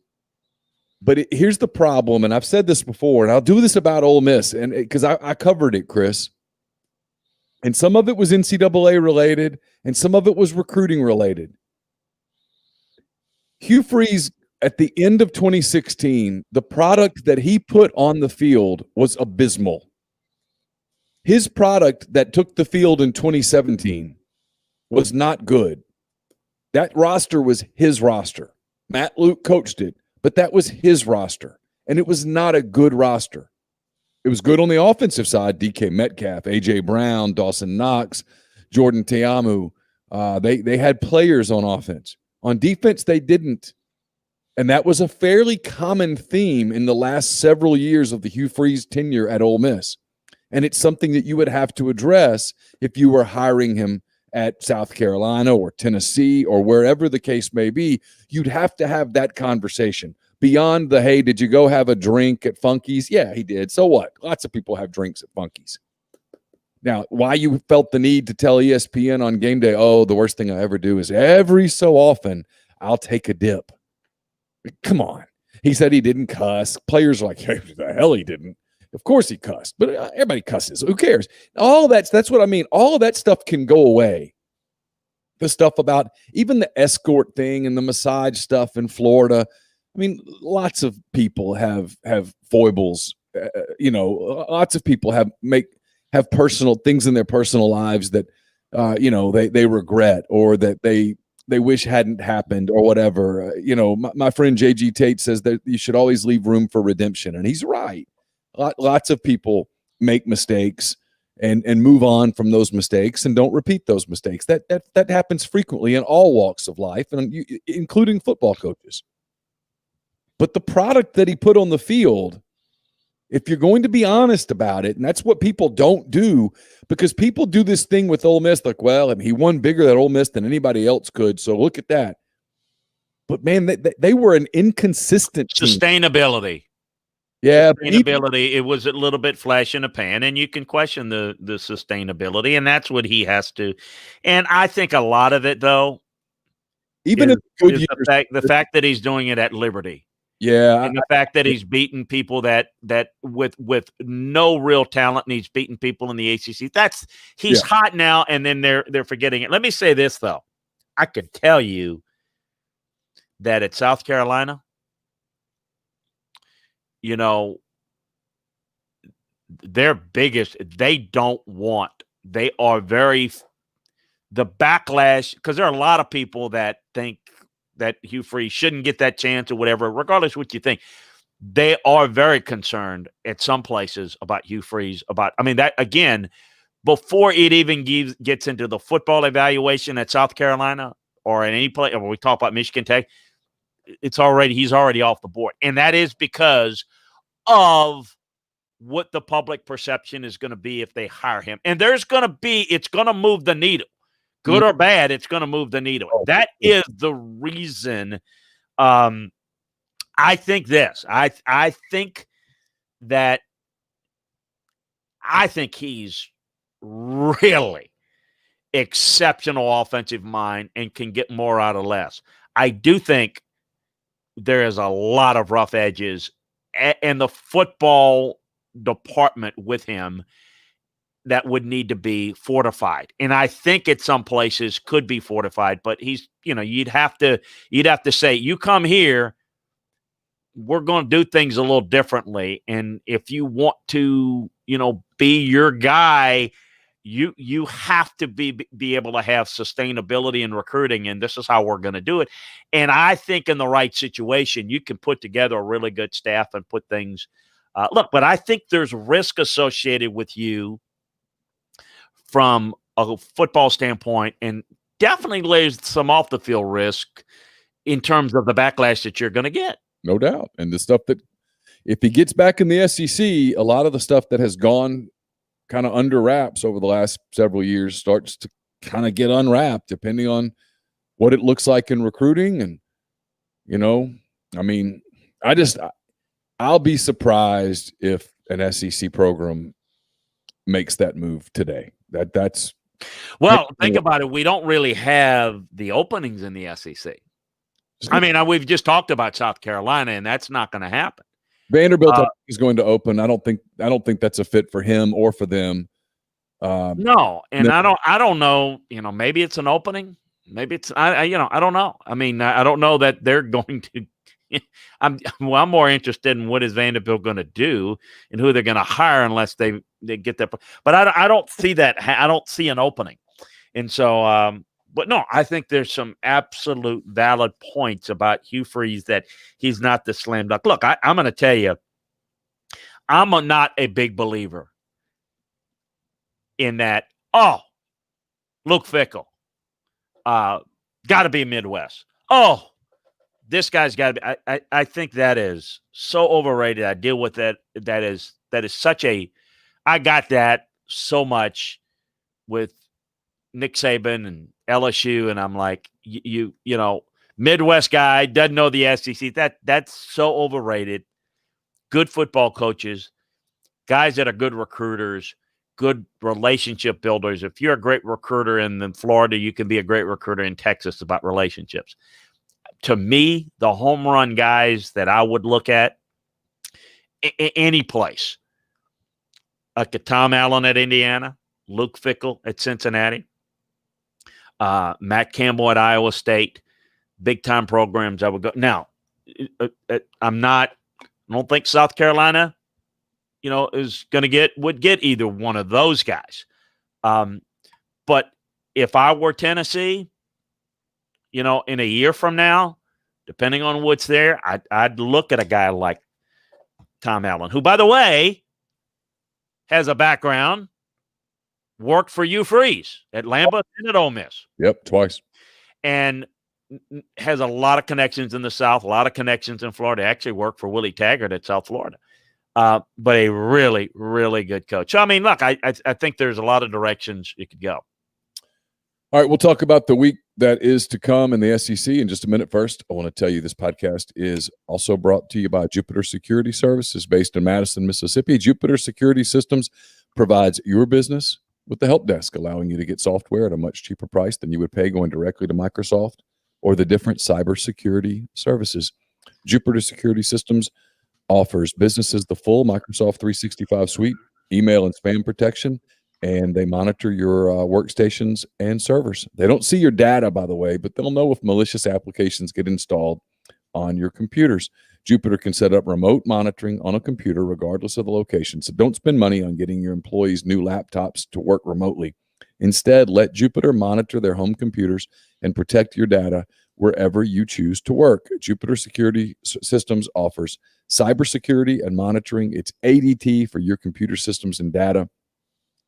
But here's the problem, and I've said this before, and I'll do this about Ole Miss, and because I covered it, Chris. And some of it was NCAA related, and some of it was recruiting related. Hugh Freeze, at the end of 2016, the product that he put on the field was abysmal. His product that took the field in 2017 was not good. That roster was his roster. Matt Luke coached it, but that was his roster, and it was not a good roster. It was good on the offensive side, DK Metcalf, A.J. Brown, Dawson Knox, Jordan Teamu. They had players on offense. On defense, they didn't. And that was a fairly common theme in the last several years of the Hugh Freeze tenure at Ole Miss. And it's something that you would have to address if you were hiring him at South Carolina or Tennessee or wherever the case may be. You'd have to have that conversation. Beyond the, hey, did you go have a drink at Funky's? Yeah, he did. So what? Lots of people have drinks at Funky's. Now, why you felt the need to tell ESPN on game day, oh, the worst thing I ever do is every so often I'll take a dip. Come on. He said he didn't cuss. Players are like, hey, the hell he didn't. Of course he cussed, but everybody cusses. Who cares? All that's what I mean. All of that stuff can go away. The stuff about even the escort thing and the massage stuff in Florida. I mean, lots of people have foibles. Lots of people have personal things in their personal lives that they regret or that they wish hadn't happened or whatever. My friend JG Tate says that you should always leave room for redemption, and he's right. Lots of people make mistakes and move on from those mistakes and don't repeat those mistakes. That happens frequently in all walks of life, and including football coaches. But the product that he put on the field, if you're going to be honest about it, and that's what people don't do, because people do this thing with Ole Miss, like, well, he won bigger at Ole Miss than anybody else could, so look at that. But, man, they were an inconsistent team. Sustainability. Yeah. Sustainability, it was a little bit flash in a pan, and you can question the sustainability, and that's what he has to. And I think a lot of it, though, even is good the fact that he's doing it at Liberty. Yeah. And the fact that he's beaten people that with no real talent, and he's beaten people in the ACC. He's hot now, and then they're forgetting it. Let me say this, though. I could tell you that at South Carolina, their biggest, they are very, the backlash, because there are a lot of people that think that Hugh Freeze shouldn't get that chance or whatever, regardless of what you think. They are very concerned at some places about Hugh Freeze, that, again, before it even gets into the football evaluation at South Carolina or in any place, or we talk about Michigan Tech, he's already off the board. And that is because of what the public perception is going to be if they hire him. And it's going to move the needle, Good or bad, it's going to move the needle. Oh, That is the reason. I think this. I think that he's really exceptional offensive mind and can get more out of less. I do think there is a lot of rough edges in the football department with him that would need to be fortified. And I think at some places could be fortified, but he's, you'd have to say, you come here, we're going to do things a little differently. And if you want to, be your guy, you have to be able to have sustainability in recruiting, and this is how we're going to do it. And I think in the right situation, you can put together a really good staff and put things. But I think there's risk associated with you from a football standpoint, and definitely lays some off the field risk in terms of the backlash that you're going to get. No doubt. And the stuff that, if he gets back in the SEC, a lot of the stuff that has gone kind of under wraps over the last several years starts to kind of get unwrapped, depending on what it looks like in recruiting. And, I'll be surprised if an SEC program makes that move today. That's well, think about it. We don't really have the openings in the SEC. We've just talked about South Carolina, and that's not going to happen. Vanderbilt is going to open. I don't think that's a fit for him or for them. No, and no. I don't know. Maybe it's an opening. Maybe it's I don't know. I don't know that they're going to. I'm more interested in what is Vanderbilt going to do and who they're going to hire unless they get that. But I don't see that. I don't see an opening, and so. But no, I think there's some absolute valid points about Hugh Freeze that he's not the slam dunk. Look, I'm going to tell you, I'm not a big believer in that. Oh, Luke Fickell, got to be Midwest. Oh, this guy's got to be. I think that is so overrated. I deal with that. That is such a. I got that so much with Nick Saban and LSU, and I'm like, you Midwest guy doesn't know the SEC. That's so overrated. Good football coaches, guys that are good recruiters, good relationship builders. If you're a great recruiter in Florida, you can be a great recruiter in Texas about relationships. To me, the home run guys that I would look at any place, like a Tom Allen at Indiana, Luke Fickell at Cincinnati, Matt Campbell at Iowa State, big time programs. I would go. Now, I don't think South Carolina, would get either one of those guys. But if I were Tennessee, in a year from now, depending on what's there, I'd look at a guy like Tom Allen, who, by the way, has a background. Worked for Hugh Freeze at Lambeau and at Ole Miss. Yep, twice. And has a lot of connections in the South, a lot of connections in Florida. Actually worked for Willie Taggart at South Florida. But a really, really good coach. So, look, I think there's a lot of directions you could go. All right, we'll talk about the week that is to come in the SEC in just a minute. First, I want to tell you this podcast is also brought to you by Jupiter Security Services based in Madison, Mississippi. Jupiter Security Systems provides your business with the help desk, allowing you to get software at a much cheaper price than you would pay going directly to Microsoft or the different cybersecurity services. Jupiter Security Systems offers businesses the full Microsoft 365 suite, email and spam protection, and they monitor your workstations and servers. They don't see your data, by the way, but they'll know if malicious applications get installed on your computers. Jupiter can set up remote monitoring on a computer regardless of the location. So don't spend money on getting your employees new laptops to work remotely. Instead, let Jupiter monitor their home computers and protect your data wherever you choose to work. Jupiter Security Systems offers cybersecurity and monitoring. It's ADT for your computer systems and data.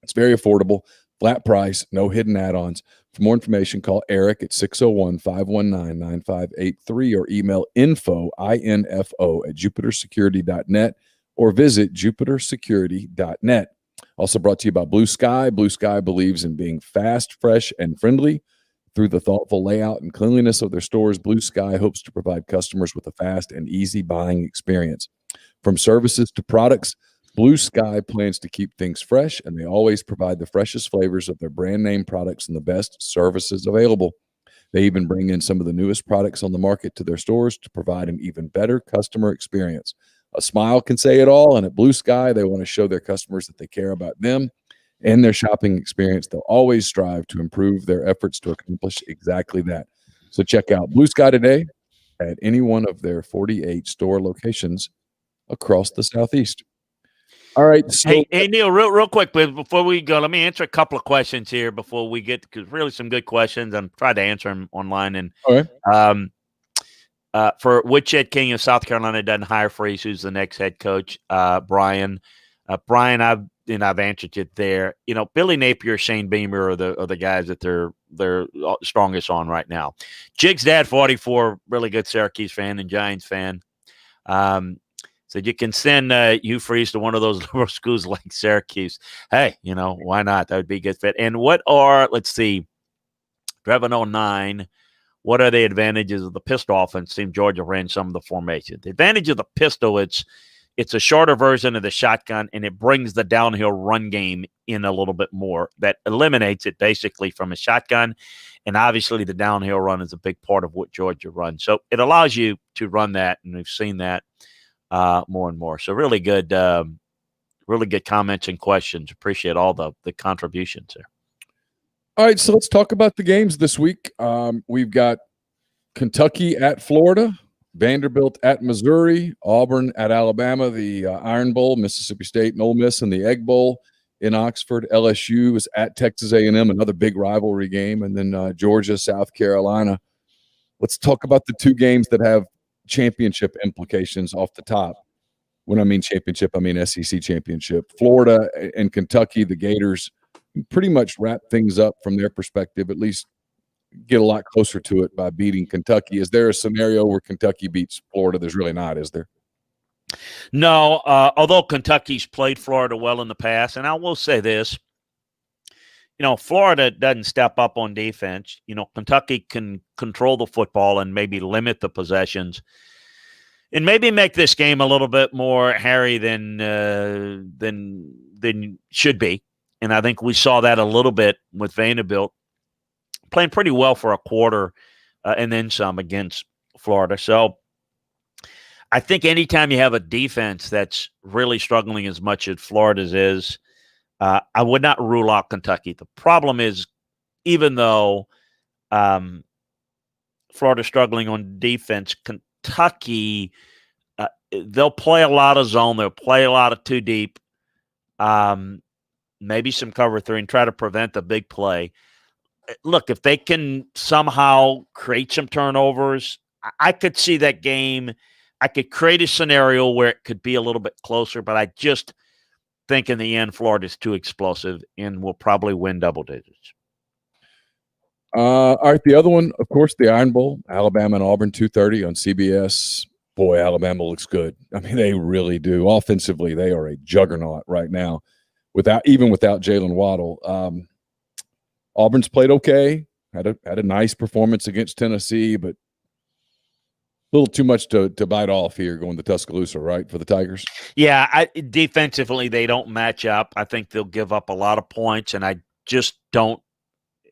It's very affordable, flat price, no hidden add-ons. For more information, call Eric at 601-519-9583 or email info at jupitersecurity.net or visit jupitersecurity.net. Also brought to you by Blue Sky. Blue Sky believes in being fast, fresh, and friendly. Through the thoughtful layout and cleanliness of their stores, Blue Sky hopes to provide customers with a fast and easy buying experience. From services to products, Blue Sky plans to keep things fresh, and they always provide the freshest flavors of their brand name products and the best services available. They even bring in some of the newest products on the market to their stores to provide an even better customer experience. A smile can say it all, and at Blue Sky, they want to show their customers that they care about them and their shopping experience. They'll always strive to improve their efforts to accomplish exactly that. So check out Blue Sky today at any one of their 48 store locations across the Southeast. All right. So, Hey, Neil, real quick, but before we go, let me answer a couple of questions here before we get, because really some good questions. I'm trying to answer them online. And okay. For Woodshed King of South Carolina doesn't hire Freeze, who's the next head coach, Brian. Brian, I've answered it there. You know, Billy Napier, Shane Beamer are the guys that they're strongest on right now. Jig's dad, 44, really good Syracuse fan and Giants fan. So you can send Hugh Freeze to one of those liberal schools like Syracuse. Hey, you know, why not? That would be a good fit. And let's see, Drevin 09, what are the advantages of the pistol offense? Team Georgia ran some of the formation. The advantage of the pistol, it's a shorter version of the shotgun, and it brings the downhill run game in a little bit more. That eliminates it basically from a shotgun, and obviously the downhill run is a big part of what Georgia runs. So it allows you to run that, and we've seen that more and more. So really good comments and questions. Appreciate all the contributions there. All right, so let's talk about the games this week. We've got Kentucky at Florida, Vanderbilt at Missouri, Auburn at Alabama, the Iron Bowl, Mississippi State and Ole Miss in the Egg Bowl in Oxford. LSU is at Texas A&M, another big rivalry game, and then Georgia, South Carolina. Let's talk about the two games that have championship implications off the top. When I mean championship, I mean SEC championship. Florida and Kentucky, the Gators, pretty much wrap things up from their perspective, at least get a lot closer to it by beating Kentucky. Is there a scenario where Kentucky beats Florida? There's really not, is there? No, although Kentucky's played Florida well in the past, and I will say this, you know, Florida doesn't step up on defense. You know, Kentucky can control the football and maybe limit the possessions and maybe make this game a little bit more hairy than should be. And I think we saw that a little bit with Vanderbilt playing pretty well for a quarter and then some against Florida. So I think anytime you have a defense that's really struggling as much as Florida's is, I would not rule out Kentucky. The problem is, even though Florida's struggling on defense, Kentucky, they'll play a lot of zone. They'll play a lot of two deep, maybe some cover three, and try to prevent the big play. Look, if they can somehow create some turnovers, I could see that game. I could create a scenario where it could be a little bit closer, but I just think in the end, Florida's too explosive and will probably win double digits. All right, the other one, of course, the Iron Bowl, Alabama and Auburn, 2:30 on CBS. Boy, Alabama looks good. I mean, they really do. Offensively, they are a juggernaut right now, even without Jalen Waddle. Auburn's played okay, had a nice performance against Tennessee, but a little too much to bite off here going to Tuscaloosa, right, for the Tigers? Yeah, defensively, they don't match up. I think they'll give up a lot of points, and I just don't.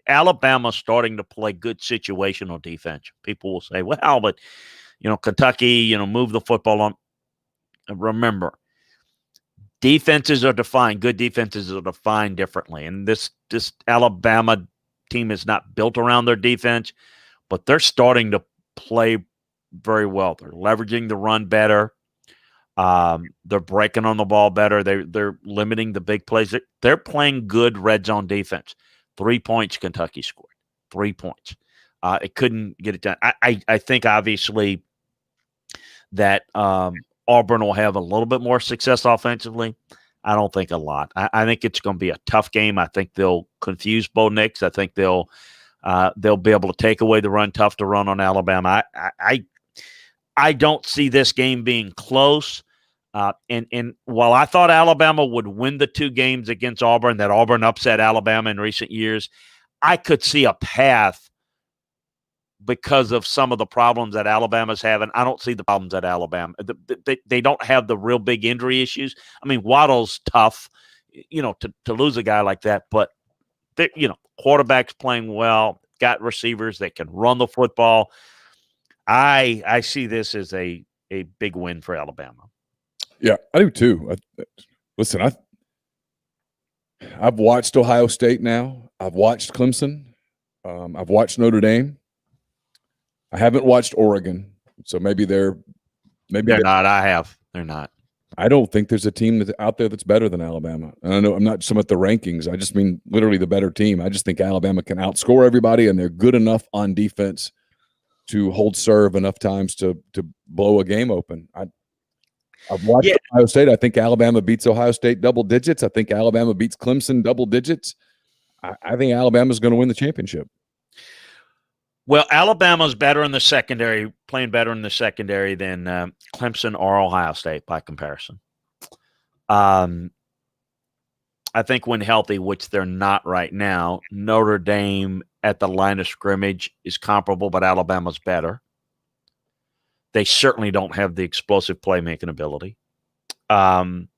Alabama's starting to play good situational defense. People will say, well, but, you know, Kentucky, you know, move the football on. Remember, defenses are defined. Good defenses are defined differently. And this Alabama team is not built around their defense, but they're starting to play very well. They're leveraging the run better. They're breaking on the ball better. They're limiting the big plays. They're playing good red zone defense. 3 points Kentucky scored. 3 points. It couldn't get it done. I think obviously that Auburn will have a little bit more success offensively. I don't think a lot. I think it's going to be a tough game. I think they'll confuse Bo Nix. I think they'll be able to take away the run, tough to run on Alabama. I don't see this game being close. And while I thought Alabama would win the 2 games against Auburn, that Auburn upset Alabama in recent years, I could see a path because of some of the problems that Alabama's having. I don't see the problems at Alabama. They don't have the real big injury issues. I mean, Waddle's tough, to lose a guy like that, but quarterback's playing well, got receivers that can run the football. I see this as a big win for Alabama. Yeah, I do too. Listen, I've watched Ohio State now. I've watched Clemson. I've watched Notre Dame. I haven't watched Oregon, so maybe they're not. I have. They're not. I don't think there's a team that's out there that's better than Alabama. And I know I'm not talking about the rankings. I just mean literally the better team. I just think Alabama can outscore everybody, and they're good enough on defense to hold serve enough times to blow a game open. I've watched Ohio State. I think Alabama beats Ohio State double digits. I think Alabama beats Clemson double digits. I think Alabama's going to win the championship. Well, Alabama's better in the secondary, playing better in the secondary than Clemson or Ohio State by comparison. I think when healthy, which they're not right now, Notre Dame at the line of scrimmage is comparable, but Alabama's better. They certainly don't have the explosive playmaking ability. And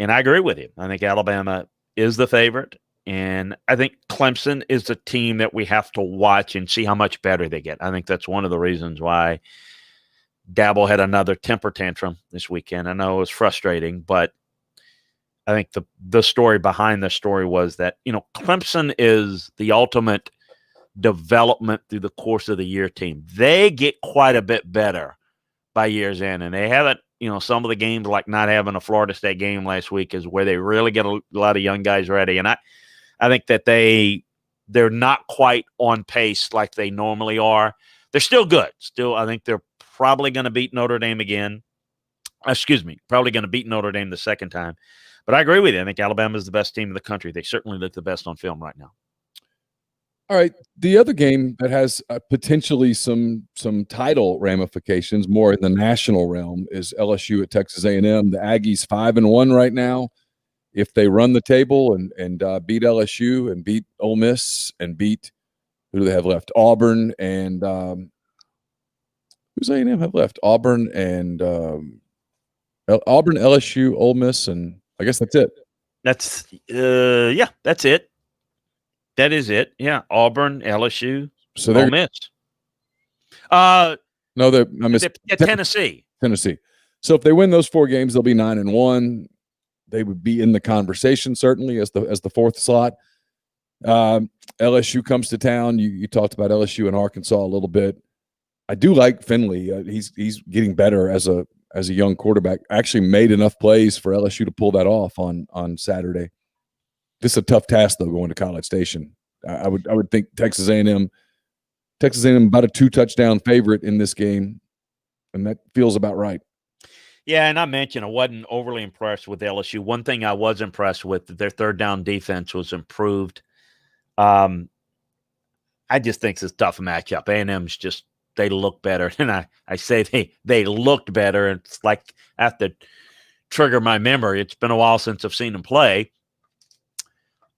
I agree with you. I think Alabama is the favorite. And I think Clemson is the team that we have to watch and see how much better they get. I think that's one of the reasons why Dabo had another temper tantrum this weekend. I know it was frustrating, but I think the story behind the story was that, Clemson is the ultimate development through the course of the year team. They get quite a bit better by year's end, and they haven't, some of the games like not having a Florida State game last week is where they really get a lot of young guys ready. And I think that they're not quite on pace like they normally are. They're still good. Still, I think they're probably going to beat Notre Dame again. Probably going to beat Notre Dame the second time. But I agree with you. I think Alabama is the best team in the country. They certainly look the best on film right now. All right. The other game that has potentially some title ramifications, more in the national realm, is LSU at Texas A&M. The Aggies 5-1 right now. If they run the table and beat LSU and beat Ole Miss and beat, who do they have left? Auburn and who's A&M have left? Auburn and Auburn, LSU, Ole Miss, and I guess that's it. That's that's it. That is it. Yeah, Auburn, LSU, Ole Miss. No, they're Tennessee. Tennessee. So if they win those 4 games, they'll be 9-1. They would be in the conversation certainly as the fourth slot. LSU comes to town. You talked about LSU and Arkansas a little bit. I do like Finley. He's getting better as a young quarterback. Actually made enough plays for LSU to pull that off on Saturday. This is a tough task though, going to College Station. I would think Texas A&M about a 2-touchdown favorite in this game, and that feels about right. Yeah, and I mentioned I wasn't overly impressed with LSU. One thing I was impressed with, their third down defense was improved. I just think it's a tough matchup. A&M's just, they look better. And I say they looked better. And it's like I have to trigger my memory. It's been a while since I've seen them play.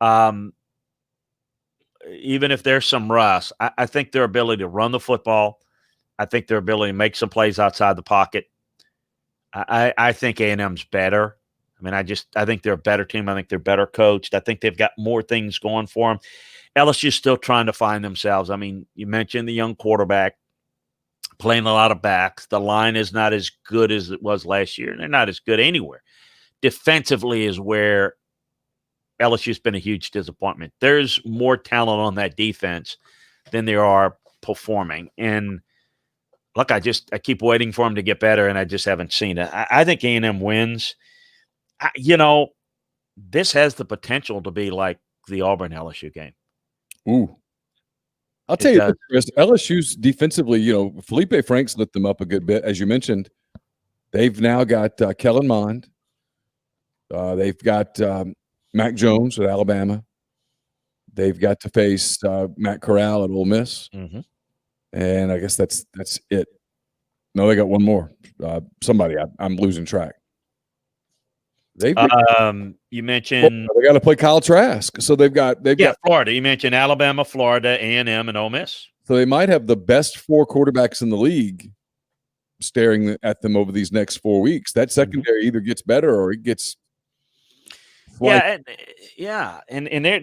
Even if there's some rust, I think their ability to run the football, I think their ability to make some plays outside the pocket, I think A&M's better. I mean, I think they're a better team. I think they're better coached. I think they've got more things going for them. LSU's still trying to find themselves. I mean, you mentioned the young quarterback playing a lot of backs. The line is not as good as it was last year, and they're not as good anywhere. Defensively is where LSU's been a huge disappointment. There's more talent on that defense than there are performing. And look, I keep waiting for them to get better, and I just haven't seen it. I think A&M wins. This has the potential to be like the Auburn LSU game. Ooh. I'll tell you, Chris, LSU's defensively, Felipe Franks lit them up a good bit. As you mentioned, they've now got Kellen Mond. They've got Mac Jones at Alabama. They've got to face Matt Corral at Ole Miss. Mm-hmm. And I guess that's it. No, they got one more. Somebody, I'm losing track. You mentioned they got to play Kyle Trask, so they've got Florida. You mentioned Alabama, Florida, A&M, and Ole Miss. So they might have the best 4 quarterbacks in the league staring at them over these next 4 weeks. That secondary either gets better or it gets and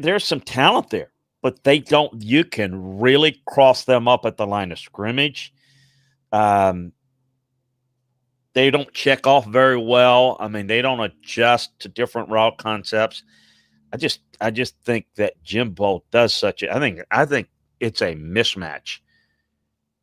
there's some talent there, but they don't. You can really cross them up at the line of scrimmage. They don't check off very well. I mean, they don't adjust to different route concepts. I just think that Jimbo does such a. I think it's a mismatch.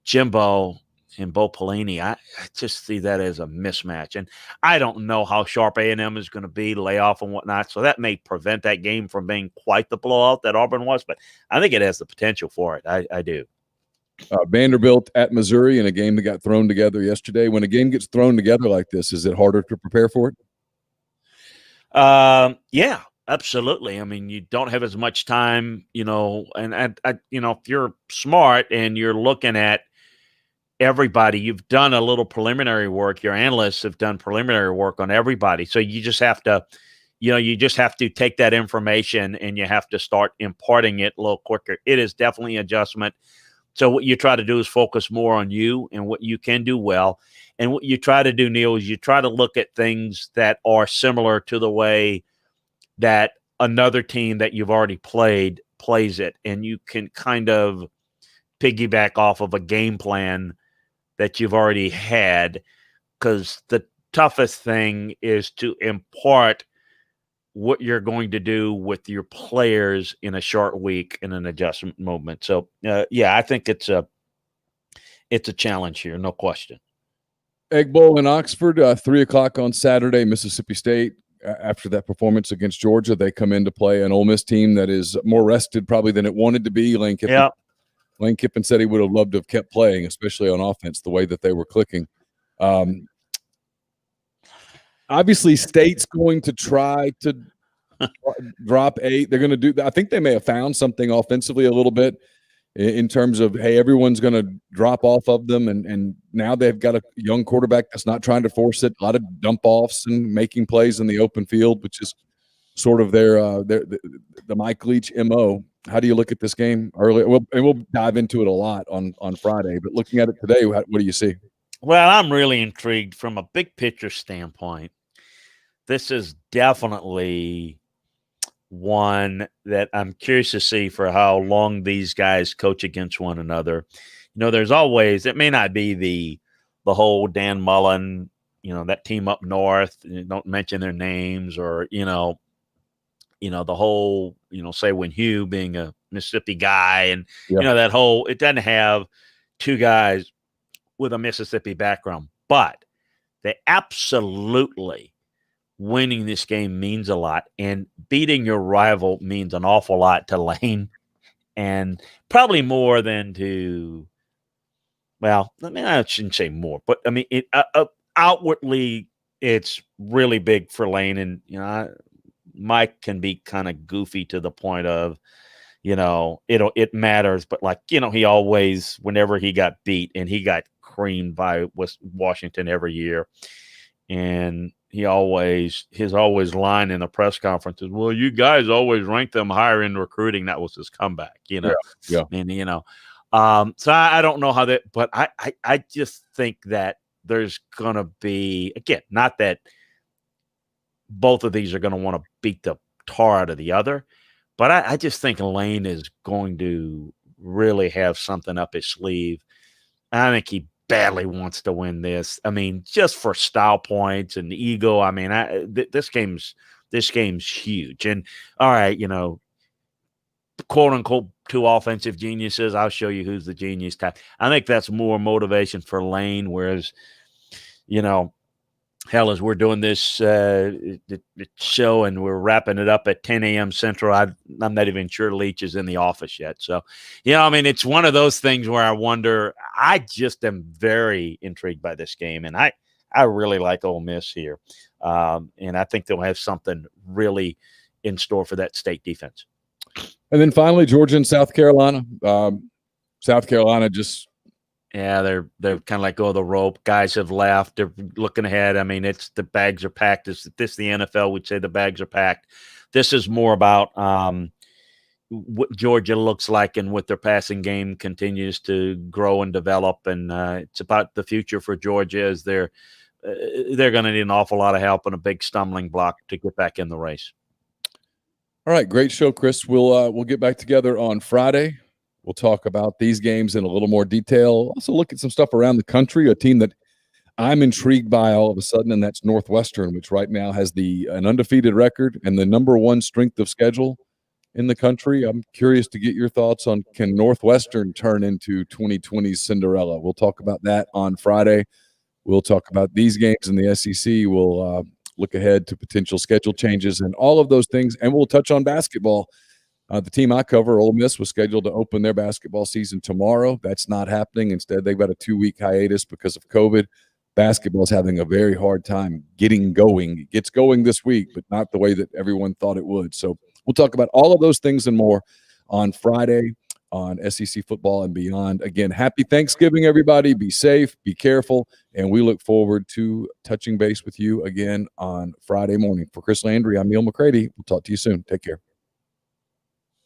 Jimbo and Bo Pelini, I just see that as a mismatch, and I don't know how sharp A&M is going to be, layoff and whatnot. So that may prevent that game from being quite the blowout that Auburn was, but I think it has the potential for it. I do. Vanderbilt at Missouri in a game that got thrown together yesterday. When a game gets thrown together like this, is it harder to prepare for it? Yeah, absolutely. I mean, you don't have as much time, and if you're smart and you're looking at everybody, you've done a little preliminary work. Your analysts have done preliminary work on everybody. So you just have to, take that information and you have to start imparting it a little quicker. It is definitely an adjustment. So what you try to do is focus more on you and what you can do well. And what you try to do, Neil, is you try to look at things that are similar to the way that another team that you've already played plays it. And you can kind of piggyback off of a game plan that you've already had, because the toughest thing is to impart what you're going to do with your players in a short week in an adjustment moment. So, I think it's a challenge here, no question. Egg Bowl in Oxford, 3:00 on Saturday. Mississippi State, after that performance against Georgia, they come in to play an Ole Miss team that is more rested probably than it wanted to be. Lane Kiffin said he would have loved to have kept playing, especially on offense, the way that they were clicking. Obviously, State's going to try to drop 8. They're going to do – I think they may have found something offensively a little bit in terms of, hey, everyone's going to drop off of them, and now they've got a young quarterback that's not trying to force it, a lot of dump-offs and making plays in the open field, which is sort of the Mike Leach MO. How do you look at this game early? We'll dive into it a lot on Friday, but looking at it today, what do you see? Well, I'm really intrigued from a big picture standpoint. This is definitely one that I'm curious to see for how long these guys coach against one another. There's always, it may not be the whole Dan Mullen, that team up north, don't mention their names, or, the whole, say when Hugh being a Mississippi guy, and, that whole, it doesn't have 2 guys with a Mississippi background, but they absolutely winning this game means a lot, and beating your rival means an awful lot to Lane, and probably more than to, well, I shouldn't say more, but I mean, outwardly, it's really big for Lane, and, Mike can be kind of goofy to the point of, it matters, but he always, whenever he got beat, and he got creamed by Washington every year, and his always line in the press conferences, well, you guys always rank them higher in recruiting. That was his comeback, Yeah. And, so I don't know how that, but I just think that there's going to be, again, not that both of these are going to want to beat the tar out of the other, but I just think Lane is going to really have something up his sleeve. I think he badly wants to win this. I mean, just for style points and ego. I mean, this game's huge. And all right, quote unquote 2 offensive geniuses. I'll show you who's the genius type. I think that's more motivation for Lane. Whereas, hell, as we're doing this show and we're wrapping it up at 10 a.m. Central, I'm not even sure Leach is in the office yet. So, it's one of those things where I wonder. I just am very intrigued by this game, and I really like Ole Miss here, and I think they'll have something really in store for that State defense. And then finally, Georgia and South Carolina. South Carolina just Yeah, they're kind of let go of the rope. Guys have left. They're looking ahead. I mean, it's the bags are packed. This the NFL would say the bags are packed. This is more about what Georgia looks like and what their passing game continues to grow and develop. And it's about the future for Georgia as they're going to need an awful lot of help and a big stumbling block to get back in the race. All right, great show, Chris. We'll get back together on Friday. We'll talk about these games in a little more detail. Also look at some stuff around the country, a team that I'm intrigued by all of a sudden, and that's Northwestern, which right now has an undefeated record and the #1 strength of schedule in the country. I'm curious to get your thoughts on, can Northwestern turn into 2020's Cinderella? We'll talk about that on Friday. We'll talk about these games in the SEC. We'll look ahead to potential schedule changes and all of those things, and we'll touch on basketball. The team I cover, Ole Miss, was scheduled to open their basketball season tomorrow. That's not happening. Instead, they've got a 2-week hiatus because of COVID. Basketball is having a very hard time getting going. It gets going this week, but not the way that everyone thought it would. So we'll talk about all of those things and more on Friday on SEC Football and Beyond. Again, happy Thanksgiving, everybody. Be safe, be careful, and we look forward to touching base with you again on Friday morning. For Chris Landry, I'm Neil McCready. We'll talk to you soon. Take care.